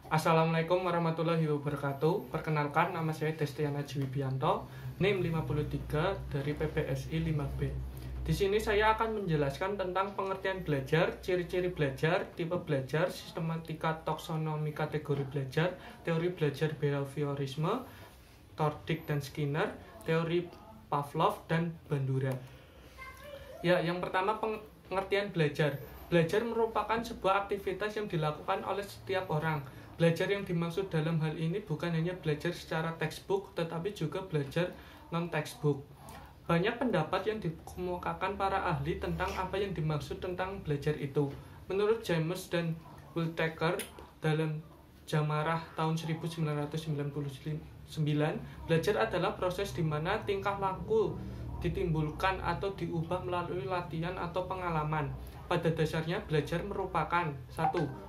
Assalamualaikum warahmatullahi wabarakatuh. Perkenalkan, nama saya Destiana Jiwibianto, NIM 53 dari PPSI 5B. Di sini saya akan menjelaskan tentang pengertian belajar, ciri-ciri belajar, tipe belajar, sistematika taksonomi kategori belajar, teori belajar behaviorisme, Tordik dan Skinner, teori Pavlov dan Bandura. Ya, yang pertama pengertian belajar. Belajar merupakan sebuah aktivitas yang dilakukan oleh setiap orang. Belajar yang dimaksud dalam hal ini bukan hanya belajar secara textbook, tetapi juga belajar non-textbook. Banyak pendapat yang dikemukakan para ahli tentang apa yang dimaksud tentang belajar itu. Menurut James dan Whittaker dalam Jamarah tahun 1999, belajar adalah proses di mana tingkah laku ditimbulkan atau diubah melalui latihan atau pengalaman. Pada dasarnya, belajar merupakan 1.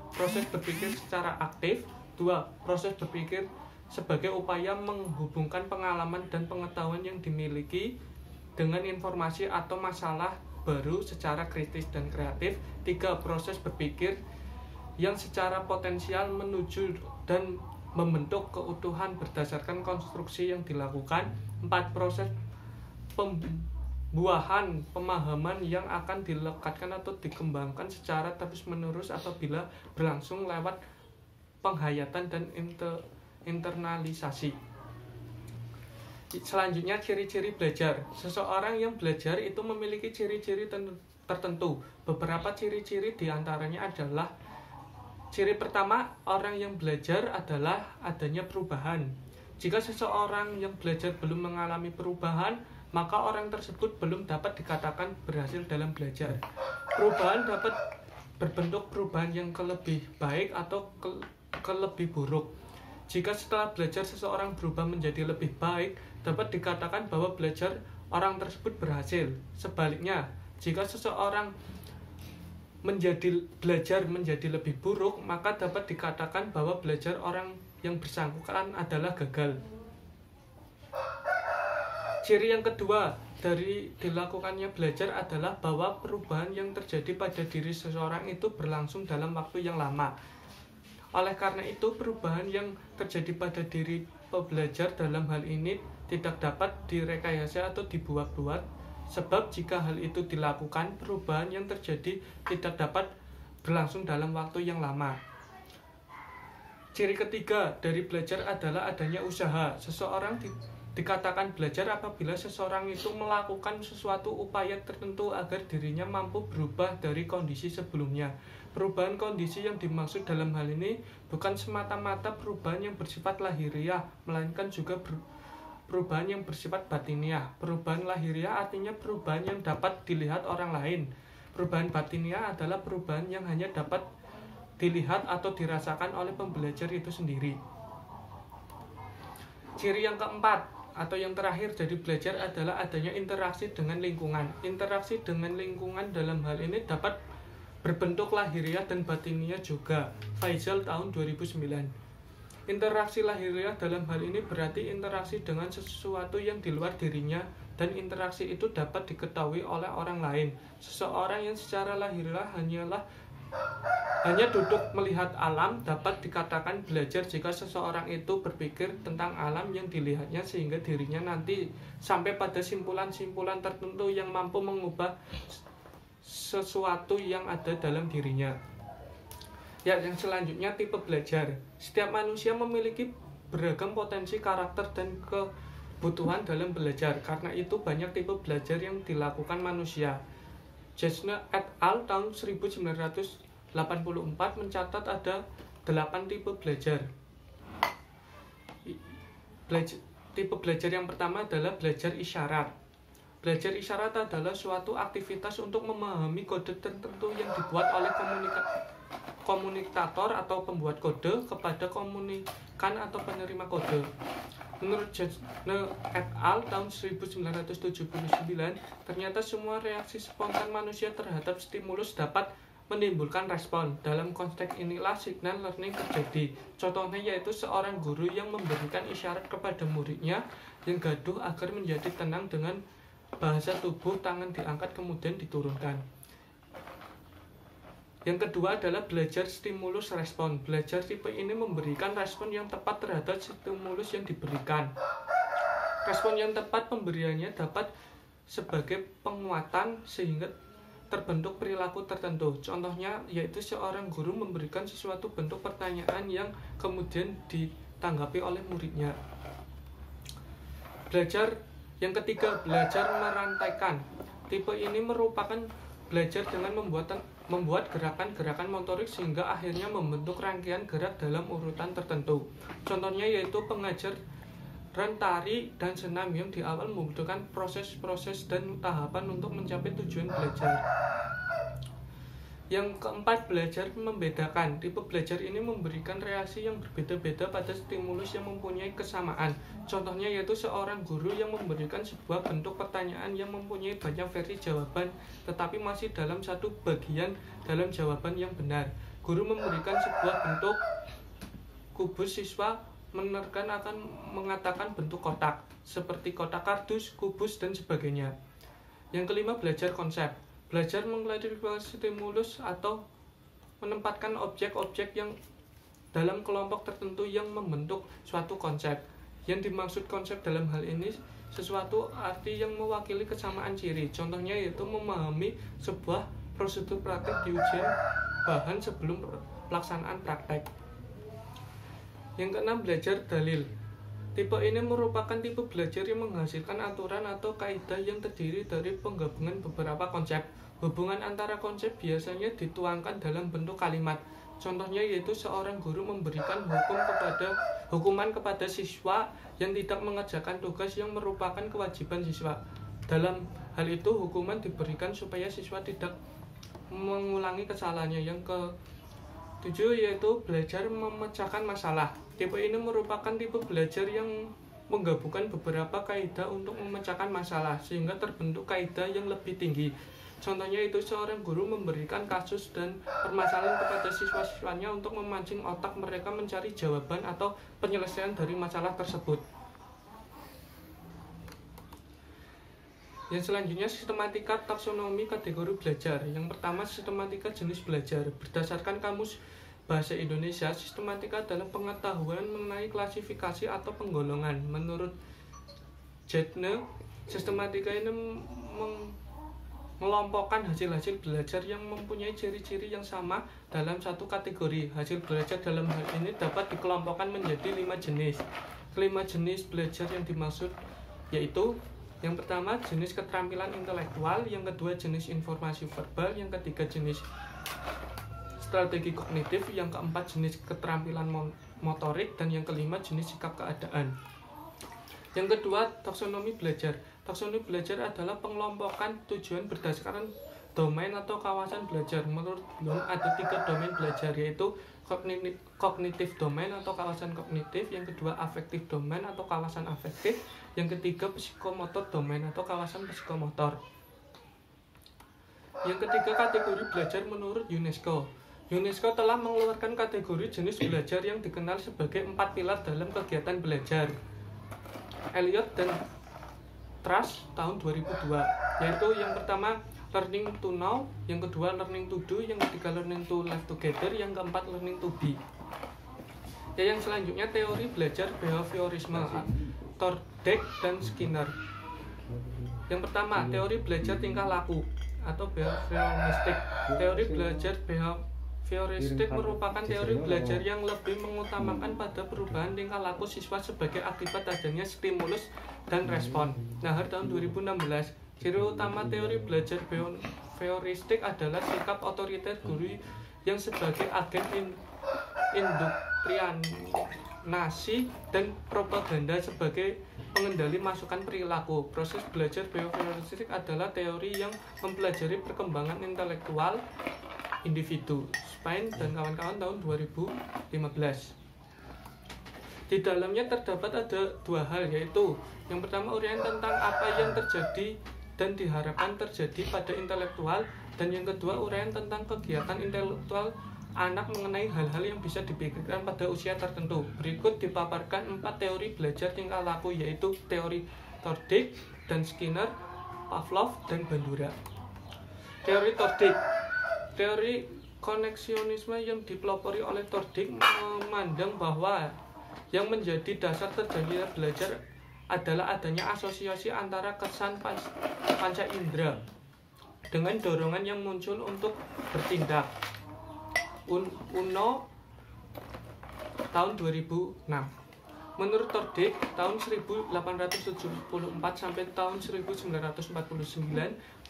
Proses berpikir secara aktif. 2. Proses berpikir sebagai upaya menghubungkan pengalaman dan pengetahuan yang dimiliki dengan informasi atau masalah baru secara kritis dan kreatif. 3. Proses berpikir yang secara potensial menuju dan membentuk keutuhan berdasarkan konstruksi yang dilakukan. 4. Proses pembuahan pemahaman yang akan dilekatkan atau dikembangkan secara terus-menerus apabila berlangsung lewat penghayatan dan internalisasi. Selanjutnya, ciri-ciri belajar. Seseorang yang belajar itu memiliki ciri-ciri tertentu. Beberapa ciri-ciri diantaranya adalah: ciri pertama, orang yang belajar adalah adanya perubahan. Jika seseorang yang belajar belum mengalami perubahan, maka orang tersebut belum dapat dikatakan berhasil dalam belajar. Perubahan dapat berbentuk perubahan yang ke lebih baik atau ke lebih buruk. Jika setelah belajar seseorang berubah menjadi lebih baik, dapat dikatakan bahwa belajar orang tersebut berhasil. Sebaliknya, jika seseorang belajar menjadi lebih buruk, maka dapat dikatakan bahwa belajar orang yang bersangkutan adalah gagal. Ciri yang kedua dari dilakukannya belajar adalah bahwa perubahan yang terjadi pada diri seseorang itu berlangsung dalam waktu yang lama. Oleh karena itu, perubahan yang terjadi pada diri pembelajar dalam hal ini tidak dapat direkayasa atau dibuat-buat, sebab jika hal itu dilakukan, perubahan yang terjadi tidak dapat berlangsung dalam waktu yang lama. Ciri ketiga dari belajar adalah adanya usaha. Seseorang dikatakan belajar apabila seseorang itu melakukan sesuatu upaya tertentu agar dirinya mampu berubah dari kondisi sebelumnya. Perubahan kondisi yang dimaksud dalam hal ini bukan semata-mata perubahan yang bersifat lahiriah, melainkan juga perubahan yang bersifat batiniah. Perubahan lahiriah artinya perubahan yang dapat dilihat orang lain. Perubahan batiniah adalah perubahan yang hanya dapat dilihat atau dirasakan oleh pembelajar itu sendiri. Ciri yang keempat atau yang terakhir dari belajar adalah adanya interaksi dengan lingkungan. Interaksi dengan lingkungan dalam hal ini dapat berbentuk lahiriah dan batiniah juga. Faisal tahun 2009. Interaksi lahiriah dalam hal ini berarti interaksi dengan sesuatu yang di luar dirinya, dan interaksi itu dapat diketahui oleh orang lain. Seseorang yang secara lahiriah hanya duduk melihat alam dapat dikatakan belajar jika seseorang itu berpikir tentang alam yang dilihatnya sehingga dirinya nanti sampai pada simpulan-simpulan tertentu yang mampu mengubah sesuatu yang ada dalam dirinya. Ya, yang selanjutnya tipe belajar. Setiap manusia memiliki beragam potensi karakter dan kebutuhan dalam belajar. Karena itu banyak tipe belajar yang dilakukan manusia. Jesner et al. Tahun 1984 mencatat ada 8 tipe belajar. Tipe belajar yang pertama adalah belajar isyarat. Belajar isyarat adalah suatu aktivitas untuk memahami kode tertentu yang dibuat oleh komunikator atau pembuat kode kepada komunikan atau penerima kode. Menurut Jesner et al. Tahun 1979, ternyata semua reaksi spontan manusia terhadap stimulus dapat menimbulkan respon. Dalam konteks inilah signal learning terjadi. Contohnya yaitu seorang guru yang memberikan isyarat kepada muridnya yang gaduh agar menjadi tenang dengan bahasa tubuh, tangan diangkat kemudian diturunkan. Yang kedua adalah belajar stimulus respon. Belajar tipe ini memberikan respon yang tepat terhadap stimulus yang diberikan. Respon yang tepat pemberiannya dapat sebagai penguatan sehingga terbentuk perilaku tertentu. Contohnya yaitu seorang guru memberikan sesuatu bentuk pertanyaan yang kemudian ditanggapi oleh muridnya. Belajar yang ketiga, belajar merantaikan. Tipe ini merupakan belajar dengan membuat gerakan-gerakan motorik sehingga akhirnya membentuk rangkaian gerak dalam urutan tertentu. Contohnya yaitu pengajaran tari dan senam yang di awal membutuhkan proses-proses dan tahapan untuk mencapai tujuan belajar. Yang keempat, belajar membedakan. Tipe belajar ini memberikan reaksi yang berbeda-beda pada stimulus yang mempunyai kesamaan. Contohnya yaitu seorang guru yang memberikan sebuah bentuk pertanyaan yang mempunyai banyak versi jawaban, tetapi masih dalam satu bagian dalam jawaban yang benar. Guru memberikan sebuah bentuk kubus, siswa menerkan akan mengatakan bentuk kotak, seperti kotak kardus, kubus, dan sebagainya. Yang kelima, belajar konsep. Belajar mengklarifikasi stimulus atau menempatkan objek-objek yang dalam kelompok tertentu yang membentuk suatu konsep. Yang dimaksud konsep dalam hal ini sesuatu arti yang mewakili kesamaan ciri. Contohnya yaitu memahami sebuah prosedur praktek di ujian bahan sebelum pelaksanaan praktek. Yang keenam, belajar dalil. Tipe ini merupakan tipe belajar yang menghasilkan aturan atau kaidah yang terdiri dari penggabungan beberapa konsep. Hubungan antara konsep biasanya dituangkan dalam bentuk kalimat. Contohnya yaitu seorang guru memberikan hukuman kepada siswa yang tidak mengerjakan tugas yang merupakan kewajiban siswa. Dalam hal itu hukuman diberikan supaya siswa tidak mengulangi kesalahannya. Yang ketujuh yaitu belajar memecahkan masalah. Tipe ini merupakan tipe belajar yang menggabungkan beberapa kaidah untuk memecahkan masalah sehingga terbentuk kaidah yang lebih tinggi. Contohnya itu seorang guru memberikan kasus dan permasalahan kepada siswa-siswanya untuk memancing otak mereka mencari jawaban atau penyelesaian dari masalah tersebut. Yang selanjutnya, sistematika taksonomi kategori belajar. Yang pertama, sistematika jenis belajar. Berdasarkan Kamus Bahasa Indonesia, sistematika adalah pengetahuan mengenai klasifikasi atau penggolongan. Menurut Jetne, sistematika ini mengelompokkan hasil-hasil belajar yang mempunyai ciri-ciri yang sama dalam satu kategori. Hasil belajar dalam hal ini dapat dikelompokkan menjadi 5 jenis. Kelima jenis belajar yang dimaksud yaitu yang pertama jenis keterampilan intelektual, yang kedua jenis informasi verbal, yang ketiga jenis strategi kognitif, yang keempat jenis keterampilan motorik, dan yang kelima jenis sikap keadaan. Yang kedua, taksonomi belajar. Taksonomi belajar adalah pengelompokan tujuan berdasarkan domain atau kawasan belajar. Menurut Bloom ada 3 domain belajar, yaitu kognitif domain atau kawasan kognitif, yang kedua afektif domain atau kawasan afektif, yang ketiga psikomotor domain atau kawasan psikomotor. Yang ketiga, kategori belajar menurut UNESCO. UNESCO telah mengeluarkan kategori jenis belajar yang dikenal sebagai 4 pilar dalam kegiatan belajar. Elliot dan Truss tahun 2002, yaitu yang pertama learning to know, yang kedua learning to do, yang ketiga learning to live together, yang keempat learning to be. Ya, yang selanjutnya teori belajar behaviorisme, Thorndike dan Skinner. Yang pertama, teori belajar tingkah laku atau behavioristik. Teori belajar behavioristik merupakan teori belajar yang lebih mengutamakan pada perubahan tingkah laku siswa sebagai akibat adanya stimulus dan respon. Nahar tahun 2016. Ciri utama teori belajar behavioristik adalah sikap otoriter guru yang sebagai agen indoktrinasi dan propaganda sebagai pengendali masukan perilaku. Proses belajar behavioristik adalah teori yang mempelajari perkembangan intelektual individu. Spain dan kawan-kawan tahun 2015. Di dalamnya terdapat ada 2 hal, yaitu yang pertama uraian tentang apa yang terjadi dan diharapkan terjadi pada intelektual, dan yang kedua uraian tentang kegiatan intelektual anak mengenai hal-hal yang bisa dipikirkan pada usia tertentu. Berikut dipaparkan 4 teori belajar tingkah laku, yaitu teori Thorndike dan Skinner, Pavlov, dan Bandura. Teori Thorndike. Teori Koneksionisme yang dipelopori oleh Thorndike memandang bahwa yang menjadi dasar terjadinya belajar adalah adanya asosiasi antara kesan panca indera dengan dorongan yang muncul untuk bertindak. Uno tahun 2006. Menurut Thorndike, tahun 1874 sampai tahun 1949,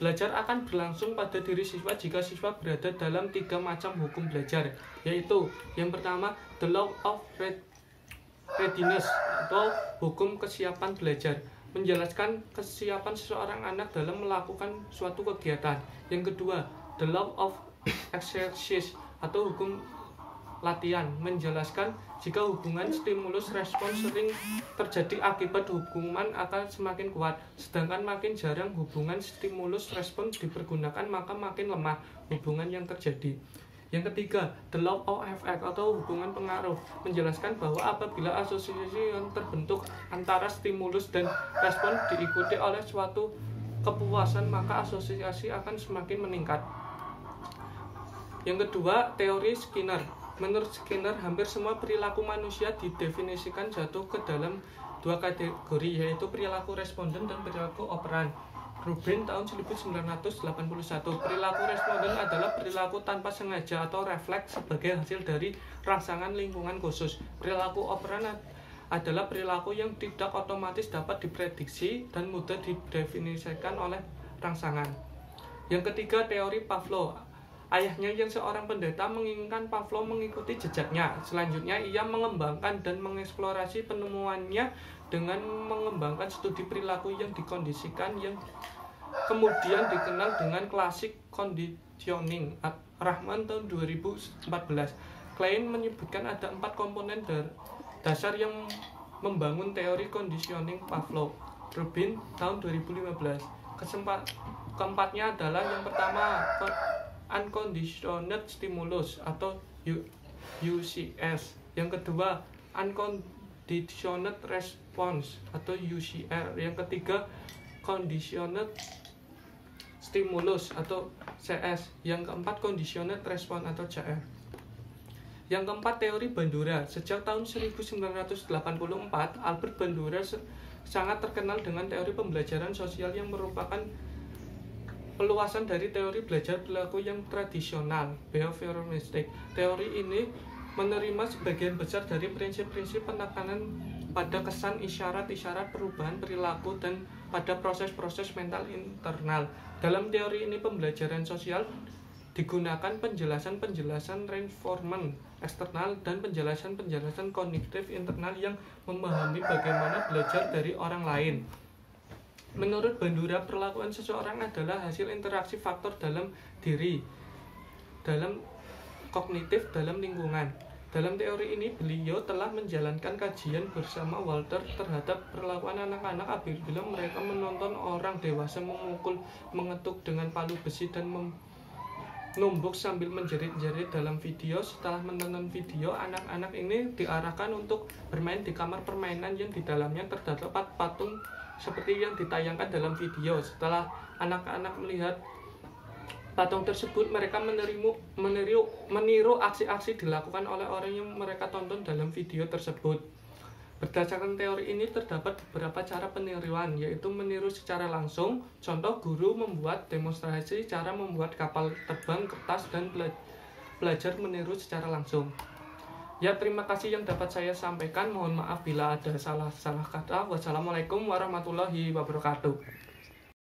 belajar akan berlangsung pada diri siswa jika siswa berada dalam 3 macam hukum belajar, yaitu yang pertama, the law of readiness atau hukum kesiapan belajar, menjelaskan kesiapan seseorang anak dalam melakukan suatu kegiatan. Yang kedua, the law of exercise atau hukum latihan, menjelaskan jika hubungan stimulus respon sering terjadi akibat hubungan akan semakin kuat, sedangkan makin jarang hubungan stimulus respon dipergunakan maka makin lemah hubungan yang terjadi. Yang ketiga, the law of effect atau hubungan pengaruh, menjelaskan bahwa apabila asosiasi yang terbentuk antara stimulus dan respon diikuti oleh suatu kepuasan maka asosiasi akan semakin meningkat. Yang kedua, teori Skinner. Menurut Skinner, hampir semua perilaku manusia didefinisikan jatuh ke dalam 2 kategori, yaitu perilaku responden dan perilaku operan. Rubin tahun 1981, perilaku responden adalah perilaku tanpa sengaja atau refleks sebagai hasil dari rangsangan lingkungan khusus. Perilaku operan adalah perilaku yang tidak otomatis dapat diprediksi dan mudah didefinisikan oleh rangsangan. Yang ketiga, teori Pavlov. Ayahnya yang seorang pendeta menginginkan Pavlov mengikuti jejaknya. Selanjutnya ia mengembangkan dan mengeksplorasi penemuannya dengan mengembangkan studi perilaku yang dikondisikan yang kemudian dikenal dengan klasik conditioning. Rahman tahun 2014. Klein menyebutkan ada 4 komponen dasar yang membangun teori conditioning Pavlov. Rubin tahun 2015. Keempatnya adalah yang pertama, unconditioned stimulus atau UCS. Yang kedua, unconditioned response atau UCR. Yang ketiga, conditioned stimulus atau CS. Yang keempat, conditioned response atau CR. Yang keempat, teori Bandura. Sejak tahun 1984, Albert Bandura sangat terkenal dengan teori pembelajaran sosial yang merupakan peluasan dari teori belajar perilaku yang tradisional, behavioristik. Teori ini menerima sebagian besar dari prinsip-prinsip penekanan pada kesan, isyarat-isyarat perubahan perilaku, dan pada proses-proses mental internal. Dalam teori ini, pembelajaran sosial digunakan penjelasan-penjelasan reinforcement eksternal dan penjelasan-penjelasan kognitif internal yang memahami bagaimana belajar dari orang lain. Menurut Bandura, perlakuan seseorang adalah hasil interaksi faktor dalam diri, dalam kognitif, dalam lingkungan. Dalam teori ini, beliau telah menjalankan kajian bersama Walter terhadap perlakuan anak-anak apabila mereka menonton orang dewasa memukul, mengetuk dengan palu besi, dan menumbuk sambil menjerit-jerit dalam video. Setelah menonton video, anak-anak ini diarahkan untuk bermain di kamar permainan yang di dalamnya terdapat patung seperti yang ditayangkan dalam video. Setelah anak-anak melihat patung tersebut, mereka meniru aksi-aksi dilakukan oleh orang yang mereka tonton dalam video tersebut. Berdasarkan teori ini terdapat beberapa cara peniruan, yaitu meniru secara langsung. Contoh, guru membuat demonstrasi cara membuat kapal terbang kertas dan belajar meniru secara langsung. Ya, terima kasih yang dapat saya sampaikan. Mohon maaf bila ada salah kata. Wassalamualaikum warahmatullahi wabarakatuh.